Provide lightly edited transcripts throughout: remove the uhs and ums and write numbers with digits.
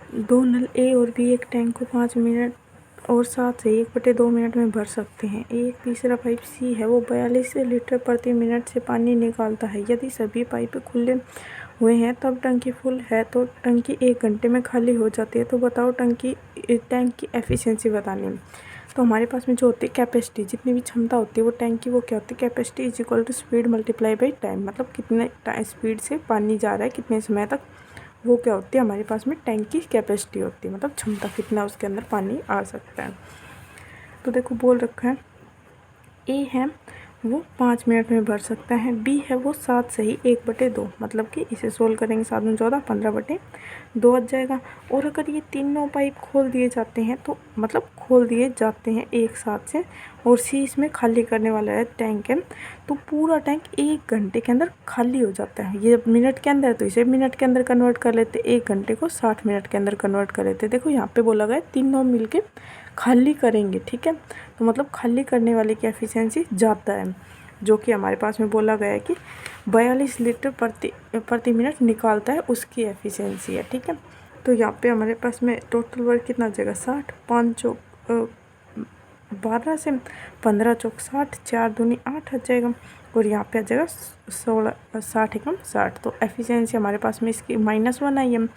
दो नल ए और बी एक टैंक को 5 मिनट और 7 से 1/2 मिनट में भर सकते हैं। एक तीसरा पाइप सी है, वो 42 लीटर प्रति मिनट से पानी निकालता है। यदि सभी पाइप खुले हुए हैं तब टंकी फुल है तो टंकी 1 घंटे में खाली हो जाती है। तो बताओ टैंक की एफिशिएंसी बतानी है। तो हमारे पास में जो होती है कैपेसिटी, जितनी भी क्षमता होती है वो टैंक की, वो क्या होती है, capacity is equal to speed multiply by time. मतलब कितने स्पीड से पानी जा रहा है कितने समय तक, वो क्या होती है हमारे पास में टैंक की कैपेसिटी होती है। मतलब क्षमता कितना उसके अंदर पानी आ सकता है। तो देखो बोल रखा है ए है वो 5 मिनट में भर सकता है, बी है वो 7 से ही 1/2, मतलब कि इसे सोल्व करेंगे 7 में 14 15/2 आ जाएगा। और अगर ये तीनों पाइप खोल दिए जाते हैं तो मतलब खोल दिए जाते हैं एक साथ से, और सी इसमें खाली करने वाला है टैंक है, तो पूरा टैंक 1 घंटे के अंदर खाली हो जाता है। ये मिनट के अंदर, तो इसे मिनट के अंदर कन्वर्ट कर लेते, 1 घंटे को 60 मिनट के अंदर कन्वर्ट कर लेते। देखो यहाँ पे बोला गया तीनों मिलके खाली करेंगे, ठीक है। तो मतलब खाली करने वाले की एफिशिएंसी ज़्यादा है, जो कि हमारे पास में बोला गया है कि 42 लीटर प्रति मिनट निकालता है, उसकी एफिशिएंसी है, ठीक है। तो यहाँ पे हमारे पास में टोटल वर्क कितना आ जाएगा, 60, 5 चौक 12 से 15 चौक 60, 4 दूनी 8 आ जाएगा, और यहाँ पे आ जाएगा 16 60 एकम 60। तो एफिशिएंसी हमारे पास में इसकी -1 आई है।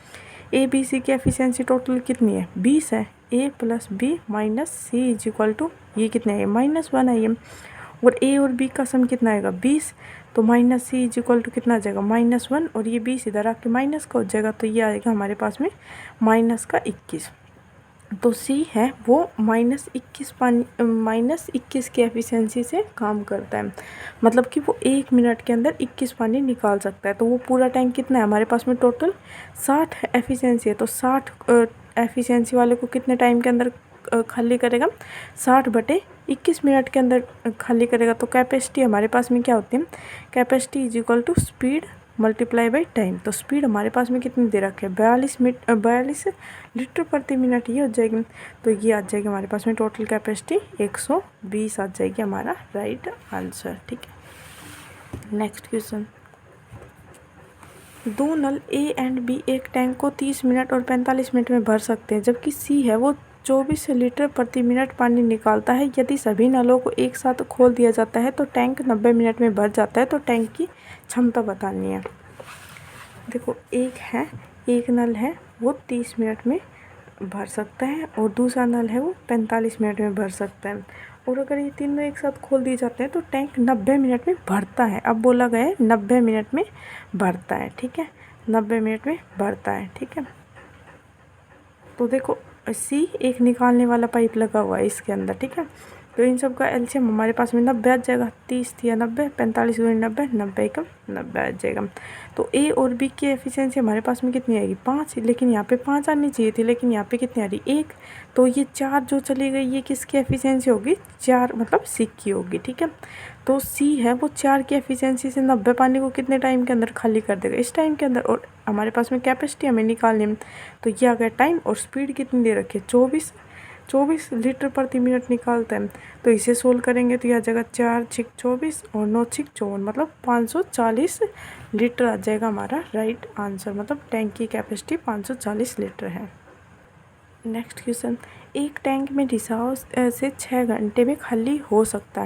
ए बी सी की एफिशिएंसी टोटल कितनी है, 20 है। A plus B minus C is equal to, ये कितने है, -1 आई है। और ए और बी का सम कितना आएगा, 20, तो minus C is equal to कितना आ जाएगा, -1, और ये 20 इधर आके माइनस का हो जाएगा, तो ये आएगा हमारे पास में -21। तो सी है वो -21 की एफिशिएंसी से काम करता है, मतलब कि वो 1 मिनट के अंदर 21 पानी निकाल सकता है। तो वो पूरा टैंक कितना है हमारे पास में, टोटल 60 एफिशिएंसी है। तो 60 एफिशिएंसी वाले को कितने टाइम के अंदर खाली करेगा, 60/21 मिनट के अंदर खाली करेगा। तो कैपेसिटी हमारे पास में क्या होती है, capacity is equal to speed multiply by time. तो स्पीड हमारे पास में कितनी दे रखी है, 42 लीटर प्रति मिनट, ये हो जाएगी। तो ये आ जाएगी हमारे पास में टोटल कैपेसिटी 120 आ जाएगी, हमारा राइट आंसर, ठीक है। नेक्स्ट क्वेश्चन, दो नल ए एंड बी एक टैंक को 30 मिनट और 45 मिनट में भर सकते हैं, जबकि सी है वो 24 लीटर प्रति मिनट पानी निकालता है। यदि सभी नलों को एक साथ खोल दिया जाता है तो टैंक 90 मिनट में भर जाता है। तो टैंक की क्षमता बतानी है। देखो एक नल है वो 30 मिनट में भर सकता है, और दूसरा नल है वो 45 मिनट में भर सकता है। और अगर ये तीनों एक साथ खोल दिए जाते हैं तो टैंक 90 मिनट में भरता है। अब बोला गया है 90 मिनट में भरता है, ठीक है, 90 मिनट में भरता है, ठीक है। तो देखो सी एक निकालने वाला पाइप लगा हुआ है इसके अंदर, ठीक है। तो इन सब का एलसीएम हमारे पास में 90 आ जाएगा, 30 या 90, 45 गुणे 90, 90 एकम 90 आ जाएगा। तो ए और बी की एफिशिएंसी हमारे पास में कितनी आएगी, 5, लेकिन यहाँ पे 5 आनी चाहिए थी, लेकिन यहाँ पे कितनी आ रही, 1। तो ये 4 जो चली गई, ये किसकी एफिशिएंसी होगी, 4 मतलब सी की होगी, ठीक है। तो सी है वो 4 की एफिशिएंसी से 90 पानी को कितने टाइम के अंदर खाली कर देगा, इस टाइम के अंदर। और हमारे पास में कैपेसिटी हमें निकालनी है, तो ये आ गया टाइम, और स्पीड कितनी दे रखी है, 24 लीटर प्रति मिनट निकालता है। तो इसे सोल्व करेंगे तो यह जगह 4 6 24 और 9 6 54, मतलब 540 लीटर आ जाएगा हमारा राइट आंसर। मतलब टैंक की कैपेसिटी 540 लीटर है। नेक्स्ट क्वेश्चन, एक टैंक में रिसाव से 6 घंटे में खाली हो जाता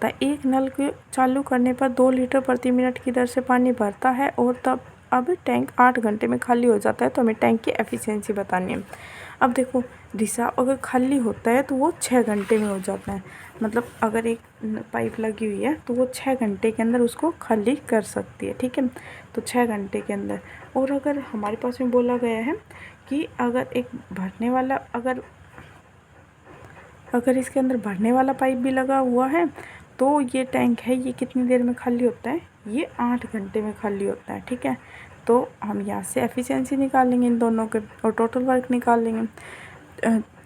है। एक नल को चालू करने पर 2 लीटर प्रति मिनट की दर से पानी भरता है, और तब अब टैंक 8 घंटे में खाली हो जाता है। तो हमें टैंक की एफिशिएंसी बतानी है। अब देखो रिसाव अगर खाली होता है तो वो 6 घंटे में हो जाता है, मतलब अगर एक पाइप लगी हुई है तो वो 6 घंटे के अंदर उसको खाली कर सकती है, ठीक है। तो 6 घंटे के अंदर। और अगर हमारे पास में बोला गया है कि अगर एक भरने वाला अगर इसके अंदर भरने वाला पाइप भी लगा हुआ है तो ये टैंक है ये कितनी देर में खाली होता है, ये 8 घंटे में खाली होता है, ठीक है। तो हम यहाँ से एफिशिएंसी निकाल लेंगे इन दोनों के, और टोटल वर्क निकाल लेंगे।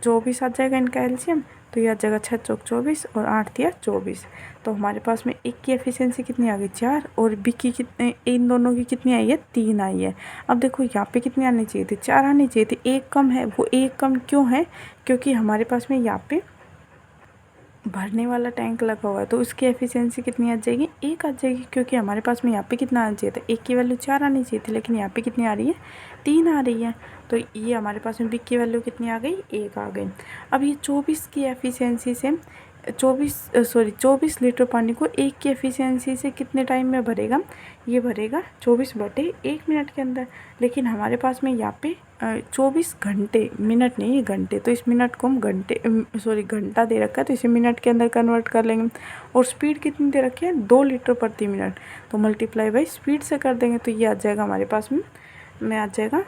24 आ जाएगा इनका एलसीएम, तो यह जगह 6 चौक 24 और 8 दिया 24। तो हमारे पास में एक की एफिशिएंसी कितनी आ गई, 4, और बी की कितने, इन दोनों की कितनी आई है, 3 आई है। अब देखो यहाँ पे कितनी आनी चाहिए थी, 4 आनी चाहिए थी, एक कम है। वो एक कम क्यों है, क्योंकि हमारे पास में यहाँ पे भरने वाला टैंक लगा हुआ है तो उसकी एफिशिएंसी कितनी आ जाएगी, 1 आ जाएगी, क्योंकि हमारे पास में यहाँ पे कितना आना चाहिए था, 1 की वैल्यू 4 आनी चाहिए थी, लेकिन यहाँ पे कितनी आ रही है, 3 आ रही है। तो ये हमारे पास में बी की वैल्यू कितनी आ गई, 1 आ गई। अब ये 24 की एफिशिएंसी से 24 लीटर पानी को 1 की एफिशिएंसी से कितने टाइम में भरेगा, ये भरेगा 24/1 मिनट के अंदर। लेकिन हमारे पास में यहाँ पे 24 घंटे, मिनट नहीं ये घंटे, तो इस मिनट को हम घंटा दे रखा है तो इसे मिनट के अंदर कन्वर्ट कर लेंगे। और स्पीड कितनी दे रखी है, 2 लीटर प्रति मिनट, तो मल्टीप्लाई बाई स्पीड से कर देंगे तो ये आ जाएगा हमारे पास में आ जाएगा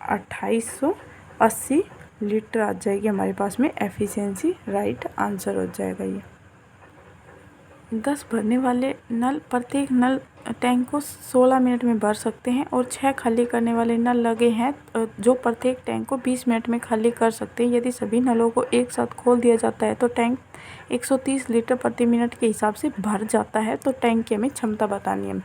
2880 लीटर आ जाएगी हमारे पास में एफिशिएंसी। राइट आंसर हो जाएगा ये। 10 भरने वाले नल प्रत्येक नल टैंक को 16 मिनट में भर सकते हैं और 6 खाली करने वाले नल लगे हैं जो प्रत्येक टैंक को 20 मिनट में खाली कर सकते हैं। यदि सभी नलों को एक साथ खोल दिया जाता है तो टैंक 130 लीटर प्रति मिनट के हिसाब से भर जाता है। तो टैंक की हमें क्षमता बतानी है।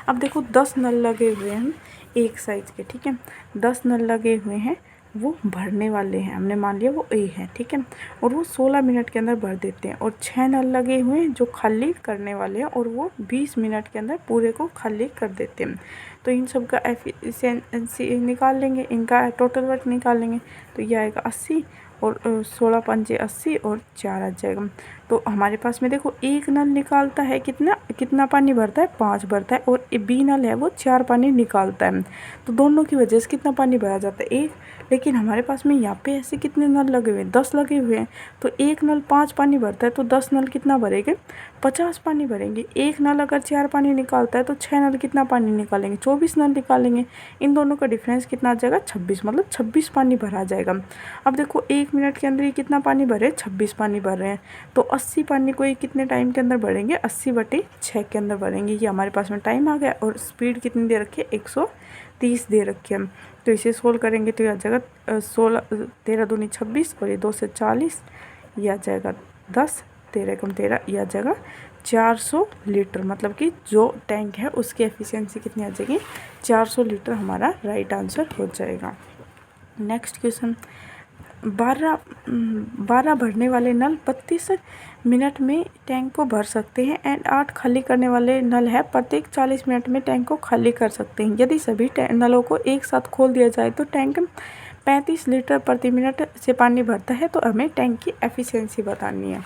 अब देखो 10 नल लगे हुए हैं एक साइज के, ठीक है, 10 नल लगे हुए हैं, वो भरने वाले हैं, हमने मान लिया वो ए है, ठीक है, और वो 16 मिनट के अंदर भर देते हैं। और 6 नल लगे हुए हैं जो खाली करने वाले हैं और वो 20 मिनट के अंदर पूरे को खाली कर देते हैं। तो इन सब का एफिशिएंसी निकाल लेंगे, इनका टोटल वर्क निकाल लेंगे, तो ये आएगा 80 और 16 पंजे 80 और 4 आ जाएगा। तो हमारे पास में देखो एक नल निकालता है कितना पानी भरता है, 5 भरता है, और बी नल है वो 4 पानी निकालता है। तो दोनों की वजह से कितना पानी भरा जाता है, 1। लेकिन हमारे पास में यहाँ पे ऐसे कितने नल लगे हुए हैं, 10 लगे हुए हैं, तो एक नल 5 पानी भरता है तो 10 नल कितना भरेंगे, 50 पानी भरेंगे। एक नल अगर 4 पानी निकालता है तो 6 नल कितना पानी निकालेंगे, 24 नल निकालेंगे। इन दोनों का डिफरेंस कितना आ जाएगा, 26, मतलब 26 पानी भरा जाएगा। अब देखो 1 मिनट के अंदर ये कितना पानी भरे, 26 पानी भर रहे हैं, तो 80 पानी को ये कितने टाइम के अंदर भरेंगे, 80/6 के अंदर भरेंगे। ये हमारे पास में टाइम आ गया। और स्पीड कितनी दे रखी है, 130 दे रखी है। तो इसे सोल्व करेंगे तो ये आ जाएगा 16 13 दूनी 26 और ये 2 से 40, ये आ जाएगा 10, 13 कम 13, ये आ जाएगा 400 लीटर। मतलब कि जो टैंक है उसकी एफिशिएंसी कितनी आ जाएगी, 400 लीटर हमारा राइट आंसर हो जाएगा। नेक्स्ट क्वेश्चन, 12 भरने वाले नल 32 मिनट में टैंक को भर सकते हैं एंड 8 खाली करने वाले नल है प्रत्येक 40 मिनट में टैंक को खाली कर सकते हैं। यदि सभी नलों को एक साथ खोल दिया जाए तो टैंक 35 लीटर प्रति मिनट से पानी भरता है। तो हमें टैंक की एफिशिएंसी बतानी है।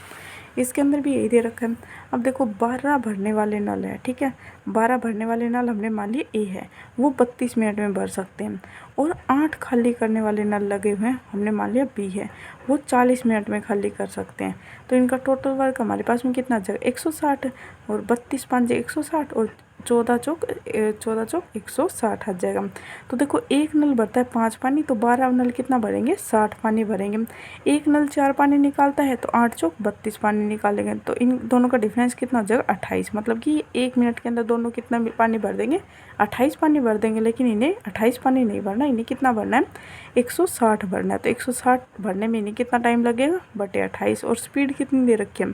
इसके अंदर भी यही दे रखा है। अब देखो 12 भरने वाले नल है, ठीक है, 12 भरने वाले नल हमने मान लिए ए है, वो 32 मिनट में भर सकते हैं। और 8 खाली करने वाले नल लगे हुए हैं, हमने मान लिया बी है, वो 40 मिनट में खाली कर सकते हैं। तो इनका टोटल वर्क हमारे पास में कितना आ जाएगा, 160, और 32 पंजे 160 और 14 चौक 160 आ जाएगा। तो देखो एक नल भरता है 5 पानी, तो 12 नल कितना भरेंगे, 60 पानी भरेंगे। एक नल 4 पानी निकालता है तो 8 चौक 32 पानी निकालेंगे। तो इन दोनों का डिफरेंस कितना हो जाएगा, 28। मतलब कि 1 मिनट के अंदर दोनों कितना पानी भर देंगे, 28 पानी भर देंगे। लेकिन इन्हें 28 पानी नहीं भरना, इन्हें कितना भरना है, 160 भरना है। तो 160 भरने में इन्हें कितना टाइम लगेगा, बटे 28। और स्पीड कितनी दे रखी है,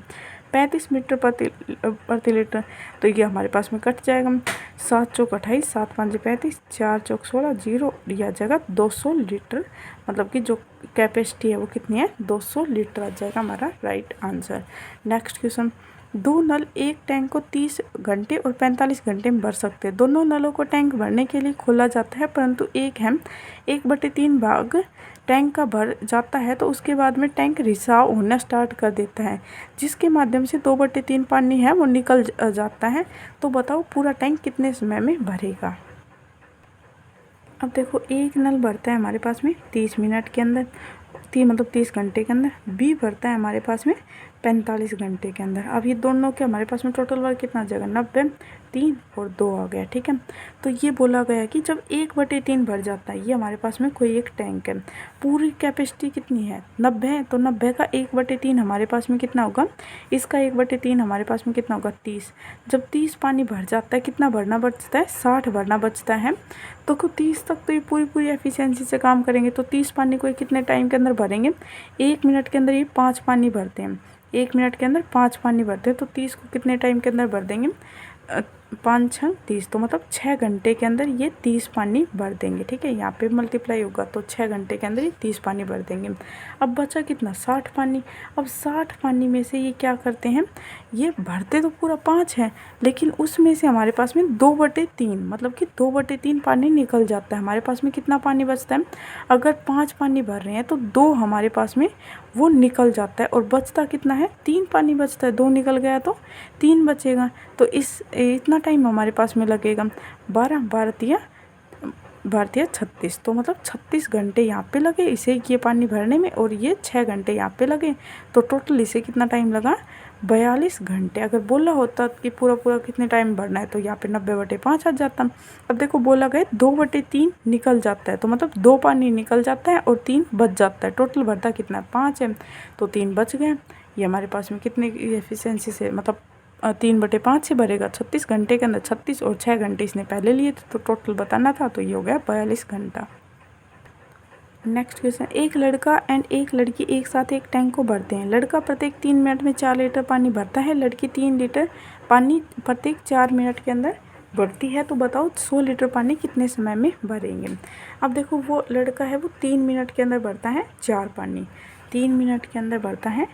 35 मीटर प्रति लीटर। तो ये हमारे पास में कट जाएगा, 7 चौक 28, 7 पंजे 35, 4 चौक 16, 0, यह आ जाएगा 200 लीटर। मतलब कि जो कैपेसिटी है वो कितनी है, 200 लीटर आ जाएगा हमारा राइट आंसर। नेक्स्ट क्वेश्चन, 2 नल एक टैंक को 30 घंटे और 45 घंटे में भर सकते हैं। दोनों नलों को टैंक भरने के लिए खोला जाता है, परंतु एक है 1/3 भाग टैंक का भर जाता है तो उसके बाद में टैंक रिसाव होना स्टार्ट कर देता है, जिसके माध्यम से 2/3 पानी है वो निकल जाता है। तो बताओ पूरा टैंक कितने समय में भरेगा। अब देखो एक नल भरता है हमारे पास में 30 मिनट के अंदर, मतलब 30 घंटे के अंदर। बी भरता है हमारे पास में 45 घंटे के अंदर। अब ये दोनों के हमारे पास में टोटल वर्क कितना आ जाएगा, 90, 3 और 2 आ गया, ठीक है। तो ये बोला गया कि जब 1/3 भर जाता है, ये हमारे पास में कोई एक टैंक है, पूरी कैपेसिटी कितनी है, 90 है, तो 90 का 1/3 हमारे पास में कितना होगा, इसका 1/3 हमारे पास में कितना होगा, 30। जब 30 पानी भर जाता है, कितना भरना बचता है, 60 भरना बचता है। तो 30 तक तो ये पूरी एफिशिएंसी से काम करेंगे। तो 30 पानी को कितने टाइम के अंदर भरेंगे, 1 मिनट के अंदर ये 5 पानी भरते हैं, 1 मिनट के अंदर 5 पानी भरते हैं। तो 30 को कितने टाइम के अंदर भर देंगे, 5 छंग 30, तो मतलब 6 घंटे के अंदर ये 30 पानी भर देंगे। ठीक है, यहाँ पे मल्टीप्लाई होगा तो 6 घंटे के अंदर ये 30 पानी भर देंगे। अब बचा कितना, 60 पानी। अब 60 पानी में से ये क्या करते हैं, ये भरते तो पूरा 5 है, लेकिन उसमें से हमारे पास में 2/3 मतलब कि 2/3 पानी निकल जाता है। हमारे पास में कितना पानी बचता है, अगर 5 पानी भर रहे हैं तो 2 हमारे पास में वो निकल जाता है, और बचता कितना है, 3 पानी बचता है। 2 निकल गया तो 3 बचेगा, तो इतना टाइम हमारे पास में लगेगा। 12 भारतीय 36, तो मतलब 36 घंटे यहाँ पे लगे इसे ये पानी भरने में, और ये 6 घंटे यहाँ पे लगे, तो टोटल इसे कितना टाइम लगा, 42 घंटे। अगर बोला होता कि पूरा कितने टाइम भरना है तो यहाँ पे 90/5 आ जाता। अब देखो बोला गया 2/3 निकल जाता है, तो मतलब 2 पानी निकल जाता है और 3 बच जाता है। टोटल भरता कितना, 5 है, तो 3 बच गए। ये हमारे पास में कितने एफिशिएंसी से, मतलब 3/5 से भरेगा 36 घंटे के अंदर। 36 और 6 घंटे इसने पहले लिए थे, तो टोटल बताना था, तो ये हो गया 42 घंटा। नेक्स्ट क्वेश्चन, एक लड़का एंड एक लड़की एक साथ एक टैंक को भरते हैं। लड़का प्रत्येक 3 मिनट में 4 लीटर पानी भरता है, लड़की 3 लीटर पानी प्रत्येक 4 मिनट के अंदर भरती है। तो बताओ 100 लीटर पानी कितने समय में भरेंगे। अब देखो वो लड़का है वो 3 मिनट के अंदर भरता है 4 पानी, 3 मिनट के अंदर भरता है,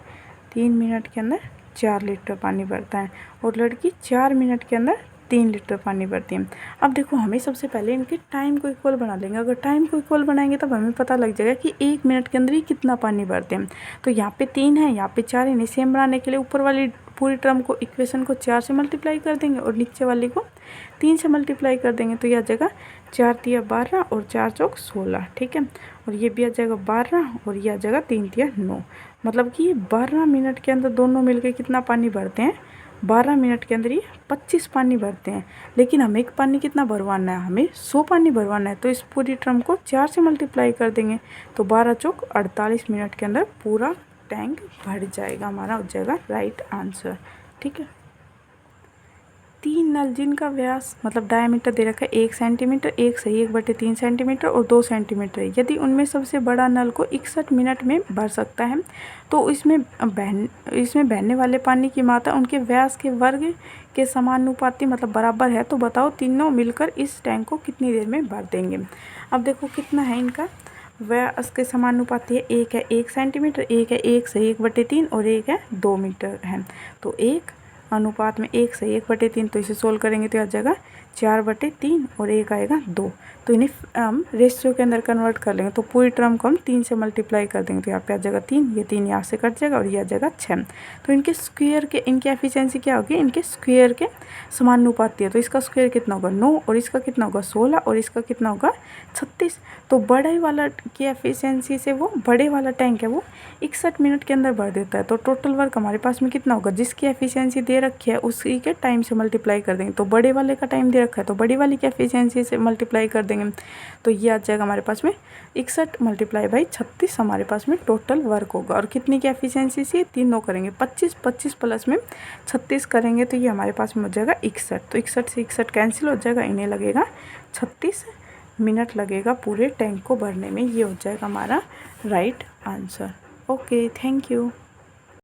3 मिनट के अंदर 4 लीटर पानी भरता है, और लड़की 4 मिनट के अंदर 3 लीटर पानी भरती है। अब देखो हमें सबसे पहले इनके टाइम को इक्वल बना लेंगे। अगर टाइम को इक्वल बनाएंगे तब हमें पता लग जाएगा कि 1 मिनट के अंदर ही कितना पानी भरते हैं। तो यहाँ पे 3 है, यहाँ पे 4 है। इन्हें सेम बनाने के लिए ऊपर वाली पूरी टर्म को, इक्वेशन को 4 से मल्टीप्लाई कर देंगे, और नीचे वाली को 3 से मल्टीप्लाई कर देंगे। तो यह आ जाएगा 4 तिया 12 और 4 चौक 16। ठीक है, और ये भी आ जाएगा 12, और ये आ जाएगा 3 तिया 9। मतलब कि 12 मिनट के अंदर दोनों मिलकर कितना पानी भरते हैं, 12 मिनट के अंदर ये 25 पानी भरते हैं। लेकिन हमें एक पानी कितना भरवाना है, हमें 100 पानी भरवाना है। तो इस पूरी टर्म को 4 से मल्टीप्लाई कर देंगे, तो 12 चौक 48 मिनट के अंदर पूरा टैंक भर जाएगा। हमारा हो जाएगा राइट आंसर। ठीक है, 3 नल जिनका व्यास मतलब डायमीटर दे रखा है 1 सेंटीमीटर, 1 से 1/3 सेंटीमीटर और 2 सेंटीमीटर है। यदि उनमें सबसे बड़ा नल को 61 मिनट में भर सकता है, तो इसमें बहने वाले पानी की मात्रा उनके व्यास के वर्ग के समानुपाती मतलब बराबर है। तो बताओ तीनों मिलकर इस टैंक को कितनी देर में भर देंगे। अब देखो कितना है इनका व्यास के समानुपाती है, एक है 1 सेंटीमीटर, एक है 1 से 1/3 और एक है 2 मीटर है। तो 1 अनुपात में 1 से 1/3, तो इसे सोल्व करेंगे तो आ जाएगा 4/3 और 1 आएगा 2। तो इन्हें हम रेशियो के अंदर कन्वर्ट कर लेंगे, तो पूरी टर्म को हम 3 से मल्टीप्लाई कर देंगे, तो यहाँ पे आ जाएगा 3, ये 3 यहाँ से कट जाएगा और ये आ जाएगा 6। तो इनके स्क्वायर के, इनकी एफिशिएंसी क्या होगी, इनके स्क्वायर के समानुपाती है। तो इसका स्क्वायर कितना होगा 9, और इसका कितना होगा 16, और इसका कितना होगा 36। तो बड़े वाला की एफिशिएंसी से वो बड़े वाला टैंक है वो 61 मिनट के अंदर भर देता है। तो टोटल वर्क हमारे पास में कितना होगा, जिसकी एफिशिएंसी दे रखी है उसी के टाइम से मल्टीप्लाई कर देंगे। तो बड़े वाले का टाइम दे रखा है तो बड़ी वाली की एफिशिएंसी से मल्टीप्लाई कर देंगे, तो ये आ जाएगा हमारे पास में 61 × 36 हमारे पास में टोटल वर्क होगा। और कितनी की एफिशिएंसी से, तीनों करेंगे 25, 25 प्लस में 36 करेंगे, तो ये हमारे पास में हो जाएगा 61। तो 61 से 61 कैंसिल हो जाएगा, इन्हें लगेगा 36 मिनट लगेगा पूरे टैंक को भरने में। ये हो जाएगा हमारा right answer. Okay, thank you.